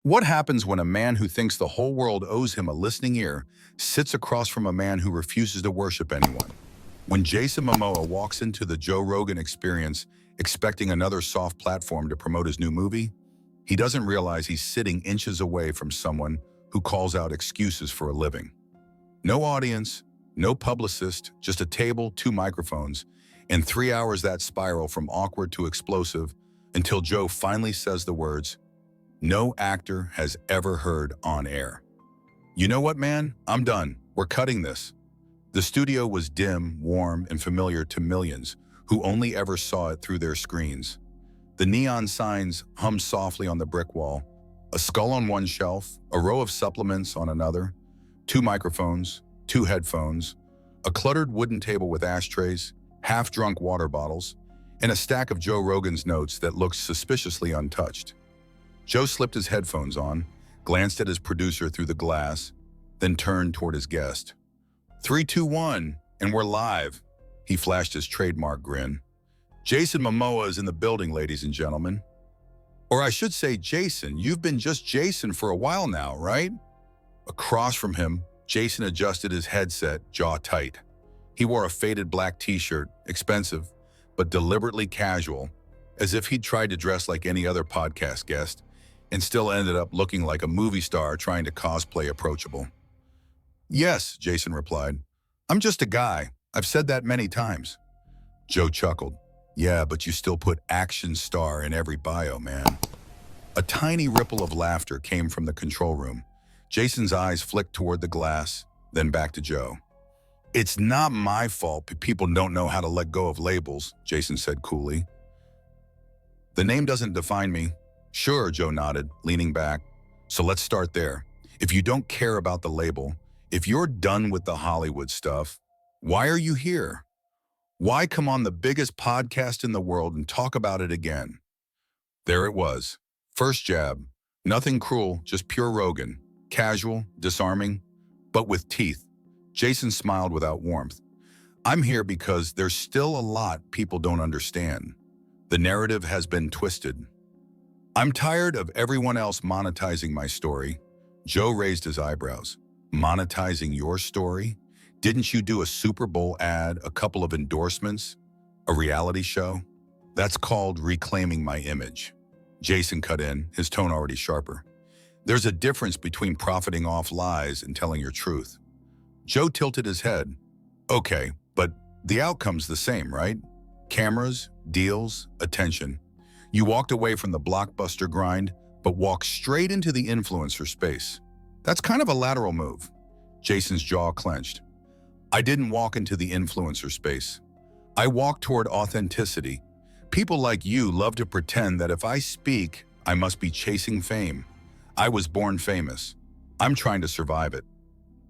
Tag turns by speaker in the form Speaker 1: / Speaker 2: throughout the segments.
Speaker 1: What happens when a man who thinks the whole world owes him a listening ear sits across from a man who refuses to worship anyone? When Jason Momoa walks into the Joe Rogan Experience expecting another soft platform to promote his new movie, he doesn't realize he's sitting inches away from someone who calls out excuses for a living. No audience, no publicist, just a table, two microphones, and 3 hours that spiral from awkward to explosive until Joe finally says the words no actor has ever heard on air. You know what, man? I'm done. We're cutting this. The studio was dim, warm, and familiar to millions who only ever saw it through their screens. The neon signs hummed softly on the brick wall, a skull on one shelf, a row of supplements on another, two microphones, two headphones, a cluttered wooden table with ashtrays, half-drunk water bottles, and a stack of Joe Rogan's notes that looked suspiciously untouched. Joe slipped his headphones on, glanced at his producer through the glass, then turned toward his guest. 3, 2, 1, and we're live. He flashed his trademark grin. Jason Momoa is in the building, ladies and gentlemen. Or I should say, Jason, you've been just Jason for a while now, right? Across from him, Jason adjusted his headset, jaw tight. He wore a faded black t-shirt, expensive, but deliberately casual, as if he'd tried to dress like any other podcast guest, and still ended up looking like a movie star trying to cosplay approachable. Yes, Jason replied. I'm just a guy. I've said that many times. Joe chuckled. Yeah, but you still put action star in every bio, man. A tiny ripple of laughter came from the control room. Jason's eyes flicked toward the glass, then back to Joe. It's not my fault people don't know how to let go of labels, Jason said coolly. The name doesn't define me. Sure, Joe nodded, leaning back. So let's start there. If you don't care about the label, if you're done with the Hollywood stuff, why are you here? Why come on the biggest podcast in the world and talk about it again? There it was. First jab. Nothing cruel, just pure Rogan. Casual, disarming, but with teeth. Jason smiled without warmth. I'm here because there's still a lot people don't understand. The narrative has been twisted. I'm tired of everyone else monetizing my story. Joe raised his eyebrows. Monetizing your story? Didn't you do a Super Bowl ad, a couple of endorsements, a reality show? That's called reclaiming my image. Jason cut in, his tone already sharper. There's a difference between profiting off lies and telling your truth. Joe tilted his head. Okay, but the outcome's the same, right? Cameras, deals, attention. You walked away from the blockbuster grind, but walked straight into the influencer space. That's kind of a lateral move. Jason's jaw clenched. I didn't walk into the influencer space. I walked toward authenticity. People like you love to pretend that if I speak, I must be chasing fame. I was born famous. I'm trying to survive it.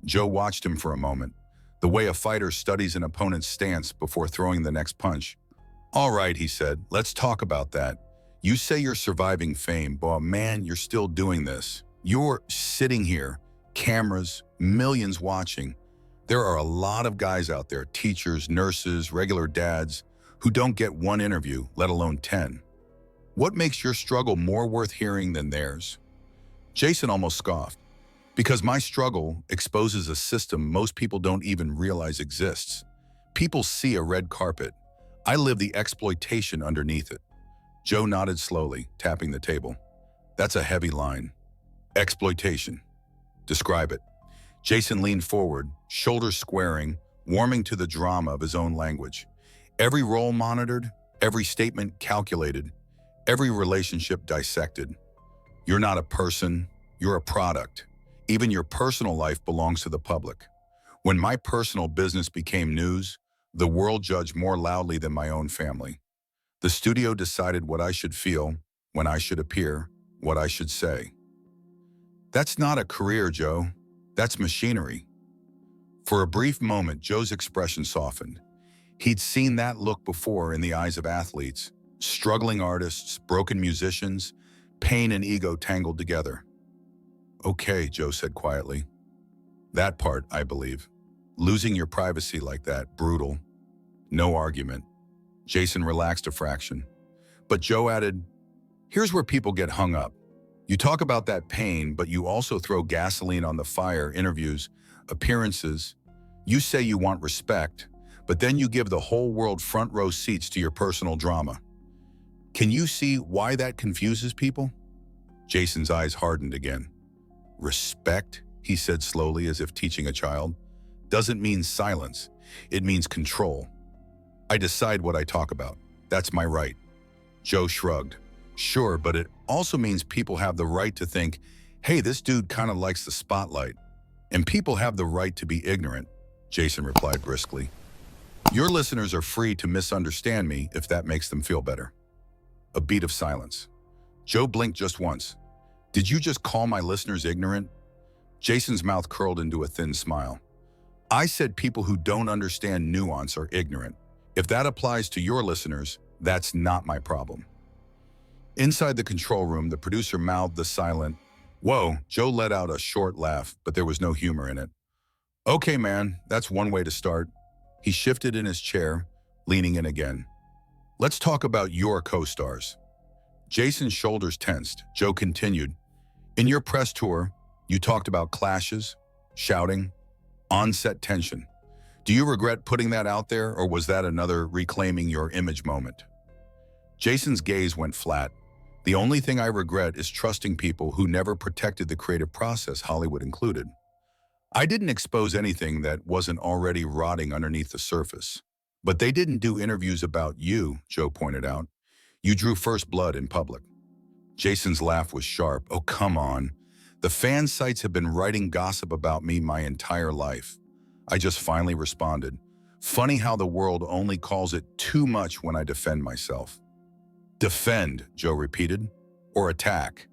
Speaker 1: Joe watched him for a moment, the way a fighter studies an opponent's stance before throwing the next punch. All right, he said, let's talk about that. You say you're surviving fame, but man, you're still doing this. You're sitting here, cameras, millions watching. There are a lot of guys out there, teachers, nurses, regular dads, who don't get one interview, let alone 10. What makes your struggle more worth hearing than theirs? Jason almost scoffed. Because my struggle exposes a system most people don't even realize exists. People see a red carpet. I live the exploitation underneath it. Joe nodded slowly, tapping the table. That's a heavy line. Exploitation. Describe it. Jason leaned forward, shoulders squaring, warming to the drama of his own language. Every role monitored, every statement calculated, every relationship dissected. You're not a person, you're a product. Even your personal life belongs to the public. When my personal business became news, the world judged more loudly than my own family. The studio decided what I should feel, when I should appear, what I should say. That's not a career, Joe. That's machinery. For a brief moment, Joe's expression softened. He'd seen that look before in the eyes of athletes, struggling artists, broken musicians, pain and ego tangled together. Okay, Joe said quietly. That part, I believe. Losing your privacy like that, brutal. No argument. Jason relaxed a fraction. But Joe added, here's where people get hung up. You talk about that pain, but you also throw gasoline on the fire, interviews, appearances. You say you want respect, but then you give the whole world front row seats to your personal drama. Can you see why that confuses people? Jason's eyes hardened again. Respect, he said slowly as if teaching a child, doesn't mean silence. It means control. I decide what I talk about. That's my right. Joe shrugged. Sure, but it also means people have the right to think, hey, this dude kind of likes the spotlight. And people have the right to be ignorant, Jason replied briskly. Your listeners are free to misunderstand me if that makes them feel better. A beat of silence. Joe blinked just once. Did you just call my listeners ignorant? Jason's mouth curled into a thin smile. I said people who don't understand nuance are ignorant. If that applies to your listeners, that's not my problem. Inside the control room, the producer mouthed the silent, "Whoa." Joe let out a short laugh, but there was no humor in it. Okay, man, that's one way to start. He shifted in his chair, leaning in again. Let's talk about your co-stars. Jason's shoulders tensed. Joe continued. In your press tour, you talked about clashes, shouting, on-set tension. Do you regret putting that out there, or was that another reclaiming your image moment? Jason's gaze went flat. The only thing I regret is trusting people who never protected the creative process, Hollywood included. I didn't expose anything that wasn't already rotting underneath the surface. But they didn't do interviews about you, Joe pointed out. You drew first blood in public. Jason's laugh was sharp. Oh, come on. The fan sites have been writing gossip about me my entire life. I just finally responded. Funny how the world only calls it too much when I defend myself. Defend, Joe repeated, or attack.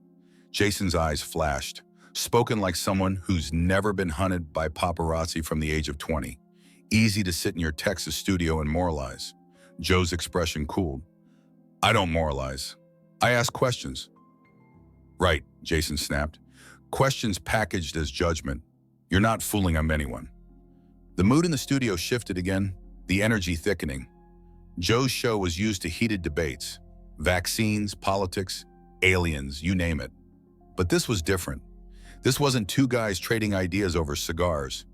Speaker 1: Jason's eyes flashed, spoken like someone who's never been hunted by paparazzi from the age of 20. Easy to sit in your Texas studio and moralize. Joe's expression cooled. I don't moralize. I ask questions. Right, Jason snapped. Questions packaged as judgment. You're not fooling anyone. The mood in the studio shifted again, the energy thickening. Joe's show was used to heated debates. Vaccines, politics, aliens, you name it. But this was different. This wasn't two guys trading ideas over cigars.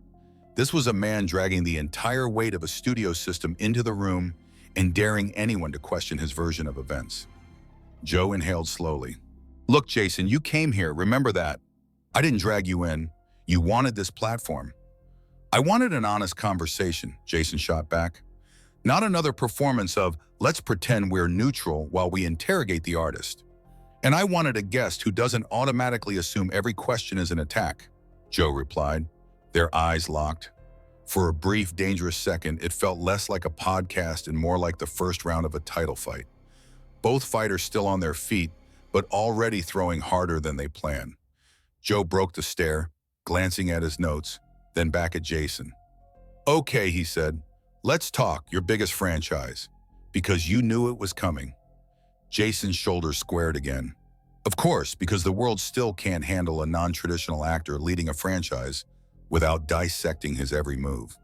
Speaker 1: This was a man dragging the entire weight of a studio system into the room and daring anyone to question his version of events. Joe inhaled slowly. Look, Jason, you came here, remember that. I didn't drag you in. You wanted this platform. I wanted an honest conversation, Jason shot back. Not another performance of, let's pretend we're neutral while we interrogate the artist. And I wanted a guest who doesn't automatically assume every question is an attack, Joe replied. Their eyes locked. For a brief, dangerous second, it felt less like a podcast and more like the first round of a title fight. Both fighters still on their feet, but already throwing harder than they planned. Joe broke the stare, glancing at his notes, then back at Jason. Okay, he said, let's talk your biggest franchise, because you knew it was coming. Jason's shoulders squared again. Of course, because the world still can't handle a non-traditional actor leading a franchise without dissecting his every move.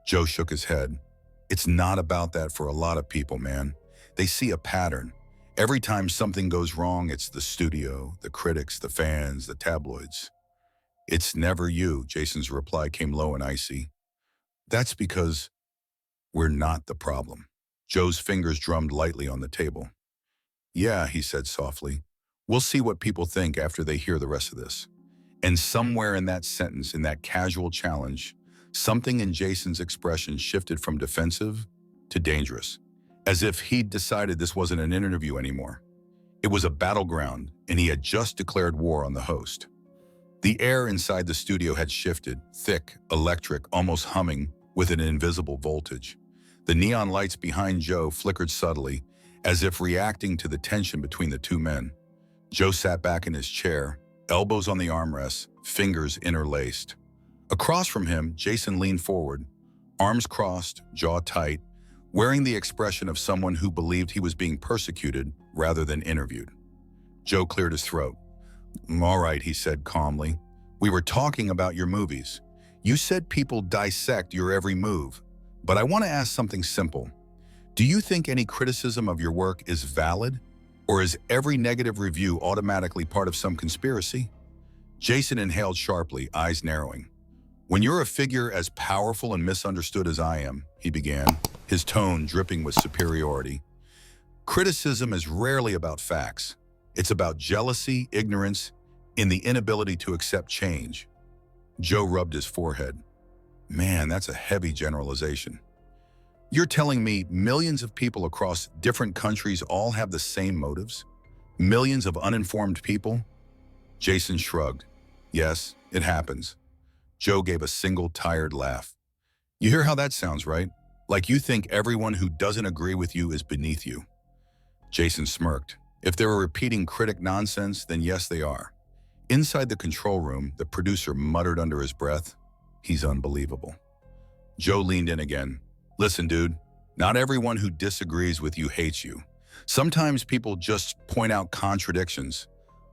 Speaker 1: Joe shook his head. It's not about that for a lot of people, man. They see a pattern. Every time something goes wrong, it's the studio, the critics, the fans, the tabloids. It's never you, Jason's reply came low and icy. That's because we're not the problem. Joe's fingers drummed lightly on the table. Yeah, he said softly. We'll see what people think after they hear the rest of this. And somewhere in that sentence, in that casual challenge, something in Jason's expression shifted from defensive to dangerous, as if he'd decided this wasn't an interview anymore. It was a battleground, and he had just declared war on the host. The air inside the studio had shifted, thick, electric, almost humming, with an invisible voltage. The neon lights behind Joe flickered subtly, as if reacting to the tension between the two men. Joe sat back in his chair, elbows on the armrests, fingers interlaced. Across from him, Jason leaned forward, arms crossed, jaw tight, wearing the expression of someone who believed he was being persecuted rather than interviewed. Joe cleared his throat. All right, he said calmly. We were talking about your movies. You said people dissect your every move, but I want to ask something simple. Do you think any criticism of your work is valid? Or is every negative review automatically part of some conspiracy? Jason inhaled sharply, eyes narrowing. When you're a figure as powerful and misunderstood as I am, he began, his tone dripping with superiority, criticism is rarely about facts. It's about jealousy, ignorance, and the inability to accept change. Joe rubbed his forehead. Man, that's a heavy generalization. You're telling me millions of people across different countries all have the same motives? Millions of uninformed people? Jason shrugged. Yes, it happens. Joe gave a single tired laugh. You hear how that sounds, right? Like you think everyone who doesn't agree with you is beneath you. Jason smirked. If they're a repeating critic nonsense, then yes, they are. Inside the control room, the producer muttered under his breath, he's unbelievable. Joe leaned in again. Listen, dude, not everyone who disagrees with you hates you. Sometimes people just point out contradictions,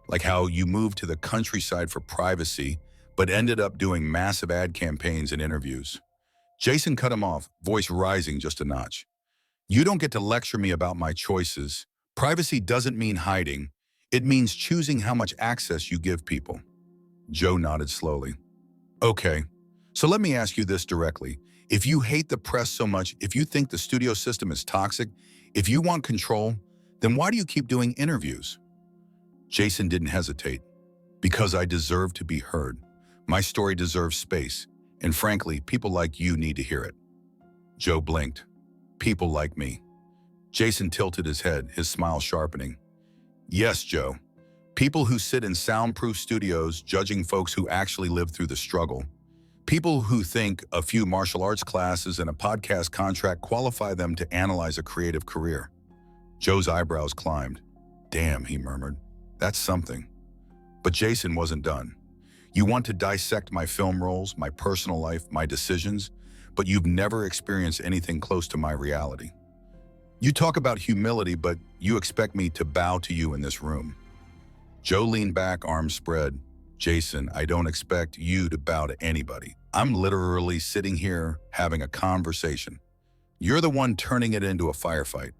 Speaker 1: like how you moved to the countryside for privacy, but ended up doing massive ad campaigns and interviews. Jason cut him off, voice rising just a notch. You don't get to lecture me about my choices. Privacy doesn't mean hiding. It means choosing how much access you give people. Joe nodded slowly. Okay, so let me ask you this directly. If you hate the press so much, if you think the studio system is toxic, if you want control, then why do you keep doing interviews? Jason didn't hesitate. Because I deserve to be heard. My story deserves space, and frankly, people like you need to hear it. Joe blinked. People like me. Jason tilted his head, his smile sharpening. Yes, Joe. People who sit in soundproof studios judging folks who actually live through the struggle. People who think a few martial arts classes and a podcast contract qualify them to analyze a creative career. Joe's eyebrows climbed. Damn, he murmured. That's something. But Jason wasn't done. You want to dissect my film roles, my personal life, my decisions, but you've never experienced anything close to my reality. You talk about humility, but you expect me to bow to you in this room. Joe leaned back, arms spread. Jason, I don't expect you to bow to anybody. I'm literally sitting here having a conversation. You're the one turning it into a firefight.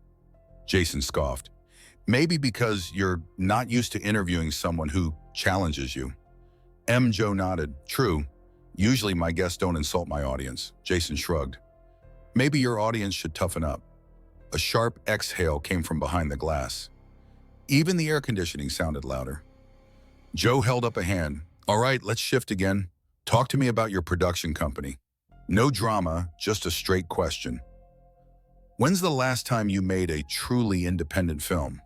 Speaker 1: Jason scoffed. Maybe because you're not used to interviewing someone who challenges you. Joe nodded. True. Usually my guests don't insult my audience. Jason shrugged. Maybe your audience should toughen up. A sharp exhale came from behind the glass. Even the air conditioning sounded louder. Joe held up a hand. All right, let's shift again. Talk to me about your production company. No drama, just a straight question. When's the last time you made a truly independent film?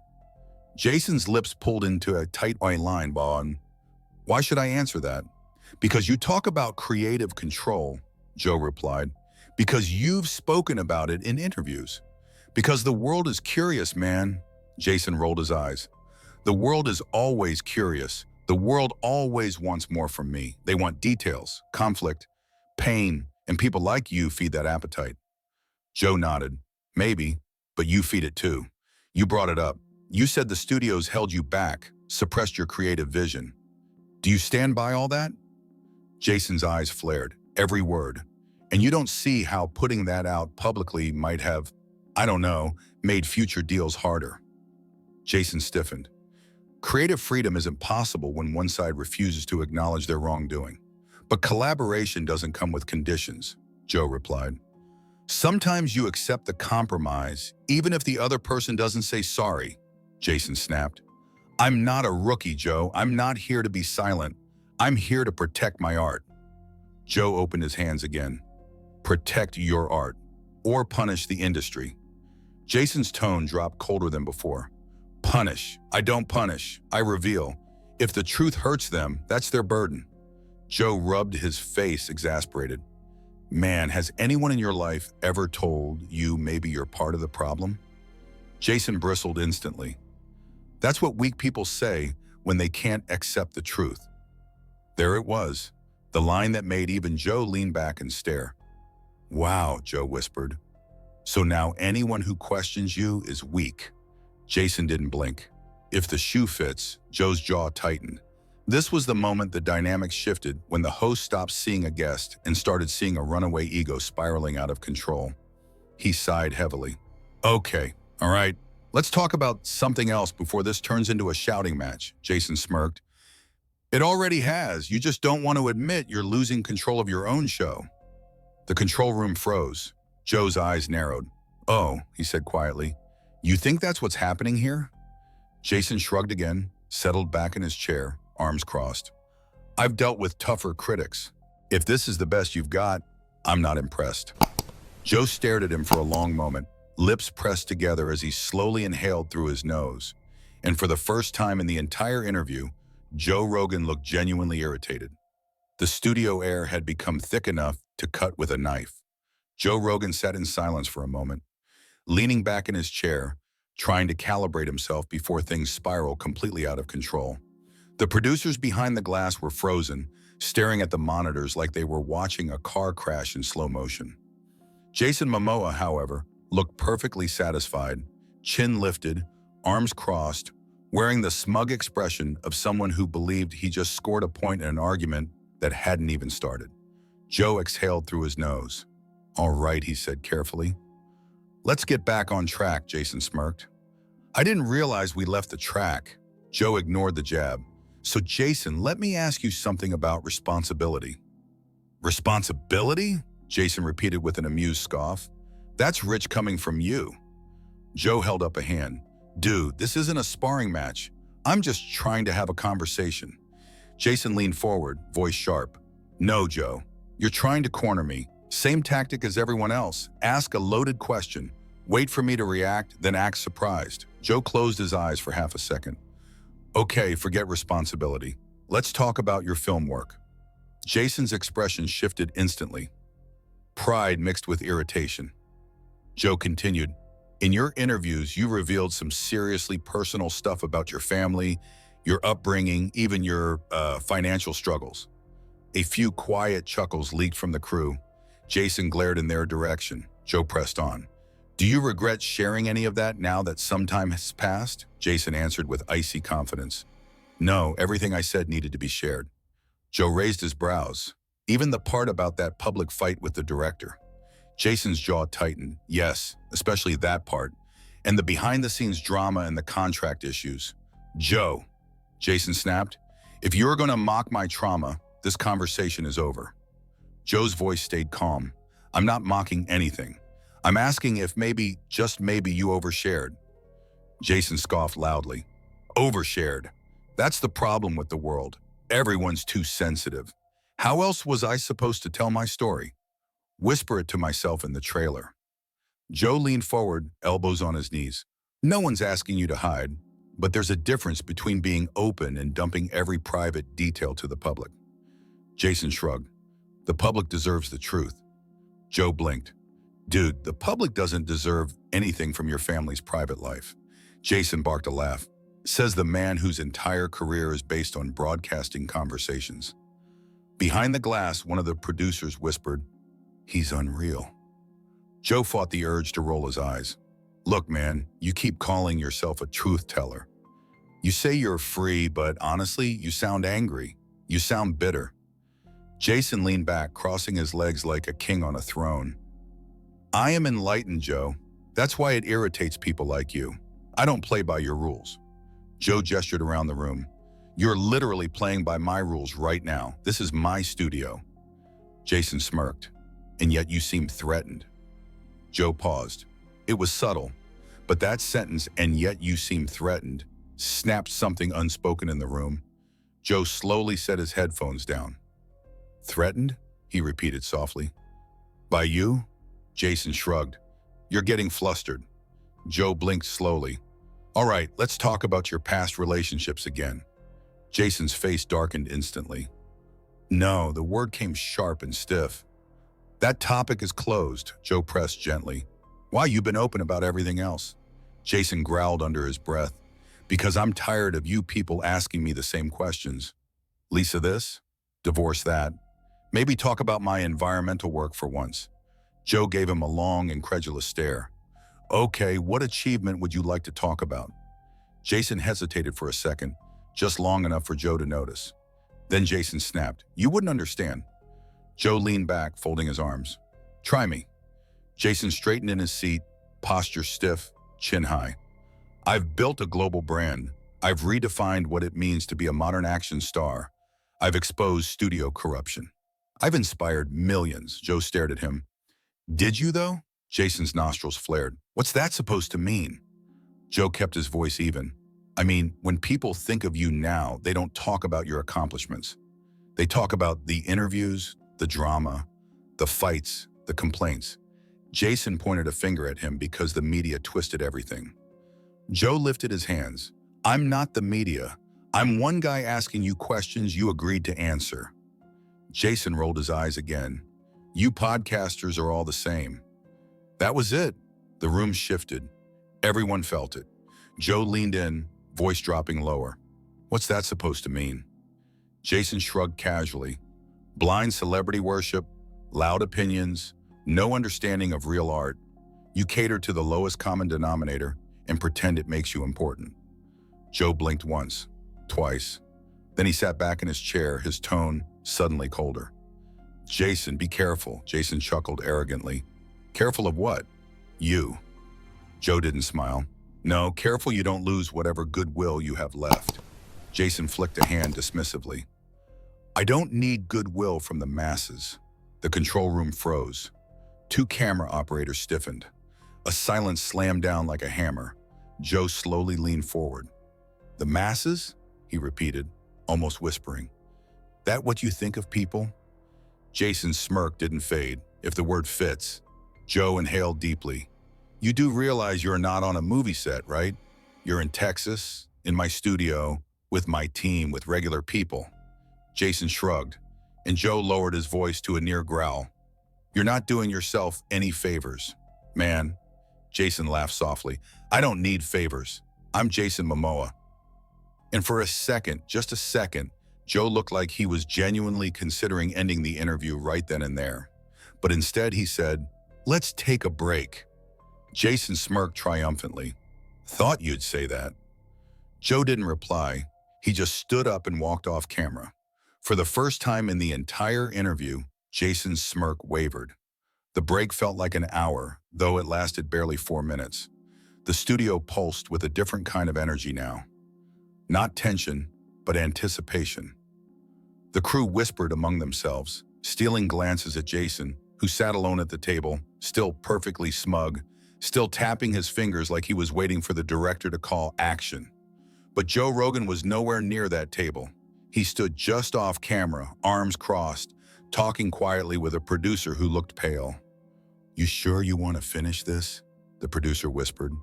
Speaker 1: Jason's lips pulled into a tight white line, Bon. Why should I answer that? Because you talk about creative control, Joe replied. Because you've spoken about it in interviews. Because the world is curious, man. Jason rolled his eyes. The world is always curious. The world always wants more from me. They want details, conflict, pain, and people like you feed that appetite. Joe nodded. Maybe, but you feed it too. You brought it up. You said the studios held you back, suppressed your creative vision. Do you stand by all that? Jason's eyes flared, every word. And you don't see how putting that out publicly might have, I don't know, made future deals harder. Jason stiffened. Creative freedom is impossible when one side refuses to acknowledge their wrongdoing. But collaboration doesn't come with conditions, Joe replied. Sometimes you accept the compromise, even if the other person doesn't say sorry, Jason snapped. I'm not a rookie, Joe. I'm not here to be silent. I'm here to protect my art. Joe opened his hands again. Protect your art, or punish the industry. Jason's tone dropped colder than before. Punish. I don't punish. I reveal. If the truth hurts them, that's their burden. Joe rubbed his face, exasperated. Man, has anyone in your life ever told you maybe you're part of the problem? Jason bristled instantly. That's what weak people say when they can't accept the truth. There it was, the line that made even Joe lean back and stare. Wow, Joe whispered. So now anyone who questions you is weak. Jason didn't blink. If the shoe fits, Joe's jaw tightened. This was the moment the dynamics shifted, when the host stopped seeing a guest and started seeing a runaway ego spiraling out of control. He sighed heavily. Okay, all right, Let's talk about something else before this turns into a shouting match, Jason smirked. It already has. You just don't want to admit you're losing control of your own show. The control room froze. Joe's eyes narrowed. Oh, he said quietly. You think that's what's happening here? Jason shrugged again, settled back in his chair, arms crossed. I've dealt with tougher critics. If this is the best you've got, I'm not impressed. Joe stared at him for a long moment, lips pressed together as he slowly inhaled through his nose. And for the first time in the entire interview, Joe Rogan looked genuinely irritated. The studio air had become thick enough to cut with a knife. Joe Rogan sat in silence for a moment, leaning back in his chair, trying to calibrate himself before things spiraled completely out of control. The producers behind the glass were frozen, staring at the monitors like they were watching a car crash in slow motion. Jason Momoa, however, looked perfectly satisfied, chin lifted, arms crossed, wearing the smug expression of someone who believed he just scored a point in an argument that hadn't even started. Joe exhaled through his nose. All right, he said carefully. Let's get back on track, Jason smirked. I didn't realize we left the track. Joe ignored the jab. So Jason, let me ask you something about responsibility. Responsibility? Jason repeated with an amused scoff. That's rich coming from you. Joe held up a hand. Dude, this isn't a sparring match. I'm just trying to have a conversation. Jason leaned forward, voice sharp. No, Joe. You're trying to corner me. Same tactic as everyone else. Ask a loaded question. Wait for me to react, then act surprised. Joe closed his eyes for half a second. Okay, forget responsibility. Let's talk about your film work. Jason's expression shifted instantly. Pride mixed with irritation. Joe continued. In your interviews, you revealed some seriously personal stuff about your family, your upbringing, even your financial struggles. A few quiet chuckles leaked from the crew. Jason glared in their direction. Joe pressed on. Do you regret sharing any of that now that some time has passed? Jason answered with icy confidence. No, everything I said needed to be shared. Joe raised his brows. Even the part about that public fight with the director. Jason's jaw tightened. Yes, especially that part. And the behind-the-scenes drama and the contract issues. Joe, Jason snapped, if you're going to mock my trauma, this conversation is over. Joe's voice stayed calm. I'm not mocking anything. I'm asking if maybe, just maybe, you overshared. Jason scoffed loudly. Overshared. That's the problem with the world. Everyone's too sensitive. How else was I supposed to tell my story? Whisper it to myself in the trailer. Joe leaned forward, elbows on his knees. No one's asking you to hide, but there's a difference between being open and dumping every private detail to the public. Jason shrugged. The public deserves the truth. Joe blinked. Dude, the public doesn't deserve anything from your family's private life. Jason barked a laugh. Says the man whose entire career is based on broadcasting conversations. Behind the glass, one of the producers whispered, he's unreal. Joe fought the urge to roll his eyes. Look, man, you keep calling yourself a truth teller. You say you're free, but honestly, you sound angry. You sound bitter. Jason leaned back, crossing his legs like a king on a throne. I am enlightened, Joe. That's why it irritates people like you. I don't play by your rules. Joe gestured around the room. You're literally playing by my rules right now. This is my studio. Jason smirked. And yet you seem threatened. Joe paused. It was subtle, but that sentence, and yet you seem threatened, snapped something unspoken in the room. Joe slowly set his headphones down. Threatened? He repeated softly. By you? Jason shrugged. You're getting flustered. Joe blinked slowly. All right, let's talk about your past relationships again. Jason's face darkened instantly. No, the word came sharp and stiff. That topic is closed, Joe pressed gently. Why, you've been open about everything else. Jason growled under his breath. Because I'm tired of you people asking me the same questions. Lisa this? Divorce that. Maybe talk about my environmental work for once. Joe gave him a long, incredulous stare. Okay, what achievement would you like to talk about? Jason hesitated for a second, just long enough for Joe to notice. Then Jason snapped. You wouldn't understand. Joe leaned back, folding his arms. Try me. Jason straightened in his seat, posture stiff, chin high. I've built a global brand. I've redefined what it means to be a modern action star. I've exposed studio corruption. I've inspired millions." Joe stared at him. "Did you, though?" Jason's nostrils flared. "What's that supposed to mean?" Joe kept his voice even. "I mean, when people think of you now, they don't talk about your accomplishments. They talk about the interviews, the drama, the fights, the complaints." Jason pointed a finger at him because the media twisted everything. Joe lifted his hands. "I'm not the media. I'm one guy asking you questions you agreed to answer." Jason rolled his eyes again. "You podcasters are all the same." That was it. The room shifted. Everyone felt it. Joe leaned in, voice dropping lower. "What's that supposed to mean?" Jason shrugged casually. "Blind celebrity worship, loud opinions, no understanding of real art. You cater to the lowest common denominator and pretend it makes you important." Joe blinked once, twice. Then he sat back in his chair, his tone suddenly colder. "Jason, be careful," Jason chuckled arrogantly. "Careful of what?" "You." Joe didn't smile. "No, careful you don't lose whatever goodwill you have left." Jason flicked a hand dismissively. "I don't need goodwill from the masses." The control room froze. Two camera operators stiffened. A silence slammed down like a hammer. Joe slowly leaned forward. "The masses?" he repeated, almost whispering. "That what you think of people?" Jason's smirk didn't fade, if the word fits. Joe inhaled deeply. "You do realize you're not on a movie set, right? You're in Texas, in my studio, with my team, with regular people." Jason shrugged, and Joe lowered his voice to a near growl. "You're not doing yourself any favors, man." Jason laughed softly. "I don't need favors. I'm Jason Momoa." And for a second, just a second, Joe looked like he was genuinely considering ending the interview right then and there. But instead he said, "Let's take a break." Jason smirked triumphantly. "Thought you'd say that." Joe didn't reply. He just stood up and walked off camera. For the first time in the entire interview, Jason's smirk wavered. The break felt like an hour, though it lasted barely 4 minutes. The studio pulsed with a different kind of energy now. Not tension, but anticipation. The crew whispered among themselves, stealing glances at Jason, who sat alone at the table, still perfectly smug, still tapping his fingers like he was waiting for the director to call action. But Joe Rogan was nowhere near that table. He stood just off camera, arms crossed, talking quietly with a producer who looked pale. "You sure you want to finish this?" the producer whispered.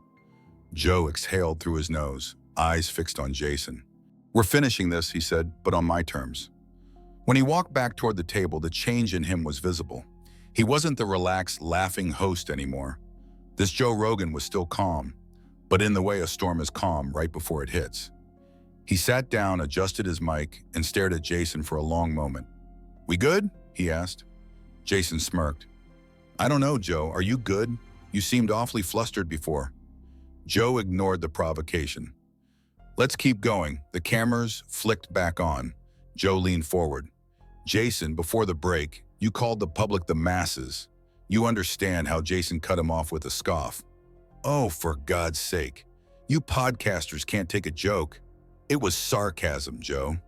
Speaker 1: Joe exhaled through his nose, eyes fixed on Jason. "We're finishing this," he said, "but on my terms." When he walked back toward the table, the change in him was visible. He wasn't the relaxed, laughing host anymore. This Joe Rogan was still calm, but in the way a storm is calm right before it hits. He sat down, adjusted his mic, and stared at Jason for a long moment. "We good?" he asked. Jason smirked. "I don't know, Joe. Are you good? You seemed awfully flustered before." Joe ignored the provocation. "Let's keep going." The cameras flicked back on. Joe leaned forward. "Jason, before the break, you called the public the masses. You understand how Jason cut him off with a scoff. "Oh, for God's sake. You podcasters can't take a joke." "It was sarcasm, Joe."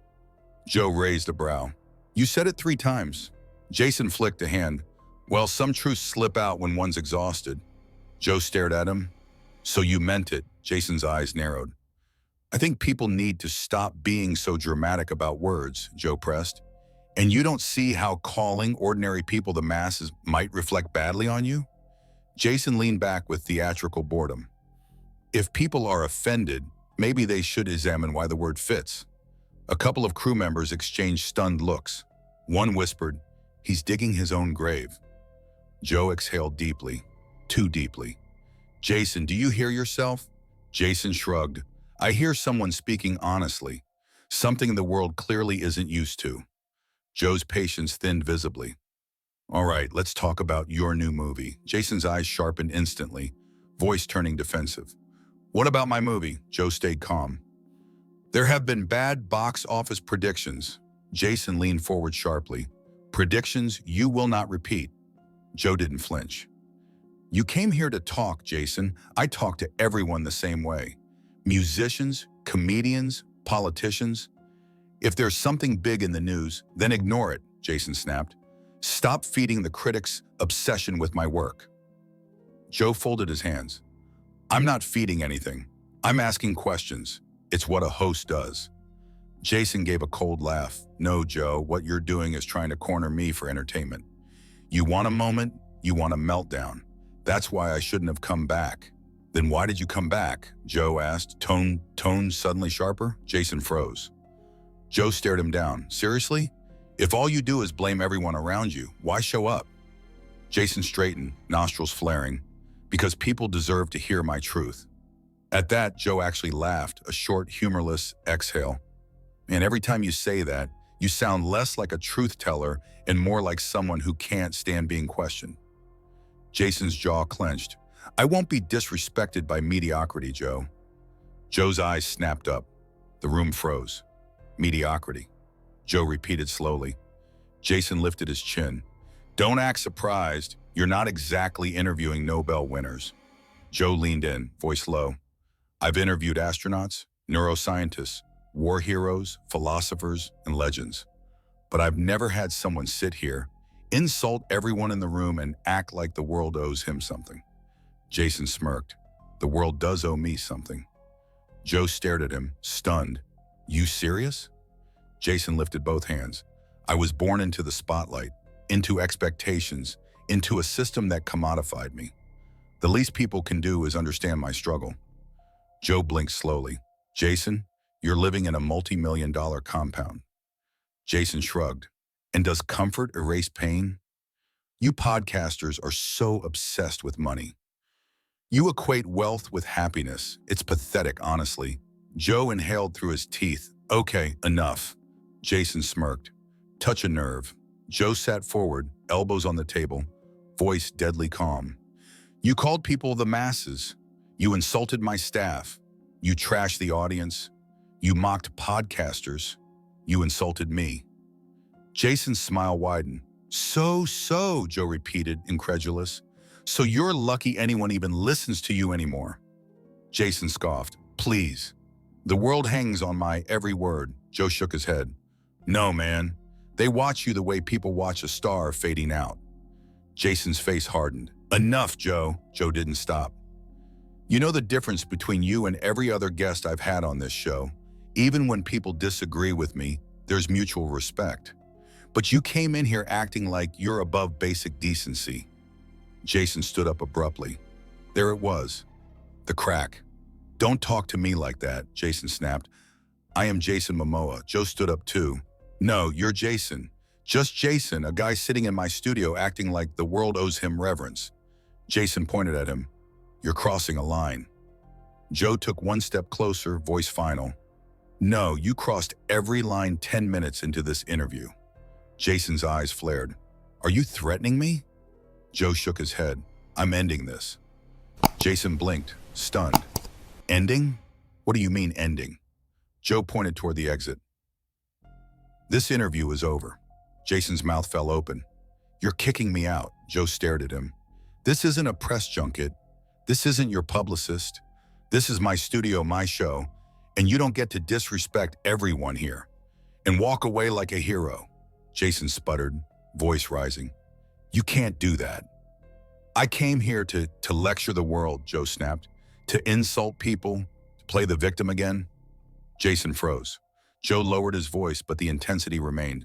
Speaker 1: Joe raised a brow. "You said it 3 times. Jason flicked a hand. "Well, some truths slip out when one's exhausted." Joe stared at him. "So you meant it." Jason's eyes narrowed. "I think people need to stop being so dramatic about words," Joe pressed. "And you don't see how calling ordinary people the masses might reflect badly on you?" Jason leaned back with theatrical boredom. "If people are offended, maybe they should examine why the word fits." A couple of crew members exchanged stunned looks. One whispered, "He's digging his own grave." Joe exhaled deeply, too deeply. "Jason, do you hear yourself?" Jason shrugged. "I hear someone speaking honestly, something the world clearly isn't used to." Joe's patience thinned visibly. "All right, let's talk about your new movie." Jason's eyes sharpened instantly, voice turning defensive. "What about my movie?" Joe stayed calm. "There have been bad box office predictions." Jason leaned forward sharply. "Predictions you will not repeat." Joe didn't flinch. "You came here to talk, Jason. I talk to everyone the same way. Musicians, comedians, politicians. If there's something big in the news, then ignore it, Jason snapped. Stop feeding the critics' obsession with my work. Joe folded his hands. I'm not feeding anything. I'm asking questions. It's what a host does. Jason gave a cold laugh. No, Joe, what you're doing is trying to corner me for entertainment. You want a moment, you want a meltdown. That's why I shouldn't have come back. Then why did you come back? Joe asked, tone suddenly sharper. Jason froze. Joe stared him down. Seriously? If all you do is blame everyone around you, why show up? Jason straightened, nostrils flaring. Because people deserve to hear my truth. At that, Joe actually laughed, a short, humorless exhale. And every time you say that, you sound less like a truth teller and more like someone who can't stand being questioned. Jason's jaw clenched. I won't be disrespected by mediocrity, Joe. Joe's eyes snapped up. The room froze. Mediocrity. Joe repeated slowly. Jason lifted his chin. Don't act surprised. You're not exactly interviewing Nobel winners. Joe leaned in, voice low. I've interviewed astronauts, neuroscientists, war heroes, philosophers, and legends. But I've never had someone sit here, insult everyone in the room, and act like the world owes him something. Jason smirked. The world does owe me something. Joe stared at him, stunned. You serious? Jason lifted both hands. I was born into the spotlight, into expectations, into a system that commodified me. The least people can do is understand my struggle. Joe blinked slowly. Jason, you're living in a multi-million-dollar compound. Jason shrugged. And does comfort erase pain? You podcasters are so obsessed with money. You equate wealth with happiness. It's pathetic, honestly. Joe inhaled through his teeth. Okay, enough. Jason smirked. Touch a nerve. Joe sat forward, elbows on the table, voice deadly calm. You called people the masses. You insulted my staff. You trashed the audience. You mocked podcasters. You insulted me. Jason's smile widened. So, Joe repeated, incredulous. So you're lucky anyone even listens to you anymore. Jason scoffed. Please. The world hangs on my every word. Joe shook his head. No, man. They watch you the way people watch a star fading out. Jason's face hardened. Enough, Joe. Joe didn't stop. You know the difference between you and every other guest I've had on this show. Even when people disagree with me, there's mutual respect. But you came in here acting like you're above basic decency. Jason stood up abruptly. There it was. The crack. Don't talk to me like that, Jason snapped. I am Jason Momoa. Joe stood up too. No, you're Jason. Just Jason, a guy sitting in my studio acting like the world owes him reverence. Jason pointed at him. You're crossing a line. Joe took one step closer, voice final. No, you crossed every line 10 minutes into this interview. Jason's eyes flared. Are you threatening me? Joe shook his head. I'm ending this. Jason blinked, stunned. Ending? What do you mean ending? Joe pointed toward the exit. This interview is over. Jason's mouth fell open. You're kicking me out. Joe stared at him. This isn't a press junket. This isn't your publicist. This is my studio, my show, and you don't get to disrespect everyone here and walk away like a hero. Jason sputtered, voice rising. You can't do that. I came here to lecture the world, Joe snapped, to insult people, to play the victim again. Jason froze. Joe lowered his voice, but the intensity remained.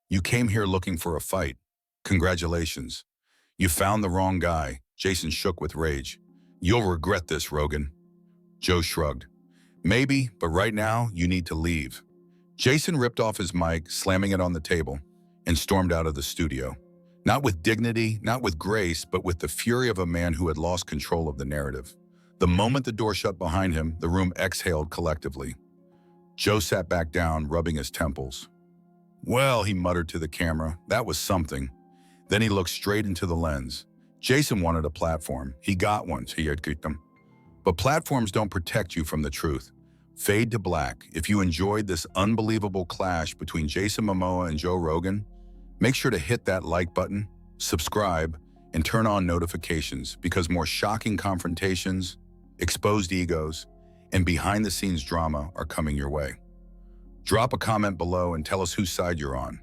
Speaker 1: You came here looking for a fight. Congratulations. You found the wrong guy. Jason shook with rage. You'll regret this, Rogan. Joe shrugged. Maybe, but right now, you need to leave. Jason ripped off his mic, slamming it on the table, and stormed out of the studio. Not with dignity, not with grace, but with the fury of a man who had lost control of the narrative. The moment the door shut behind him, the room exhaled collectively. Joe sat back down, rubbing his temples. Well, he muttered to the camera, that was something. Then he looked straight into the lens. Jason wanted a platform. He got one, so he had kicked them. But platforms don't protect you from the truth. Fade to black. If you enjoyed this unbelievable clash between Jason Momoa and Joe Rogan, make sure to hit that like button, subscribe, and turn on notifications because more shocking confrontations, exposed egos, and behind-the-scenes drama are coming your way. Drop a comment below and tell us whose side you're on.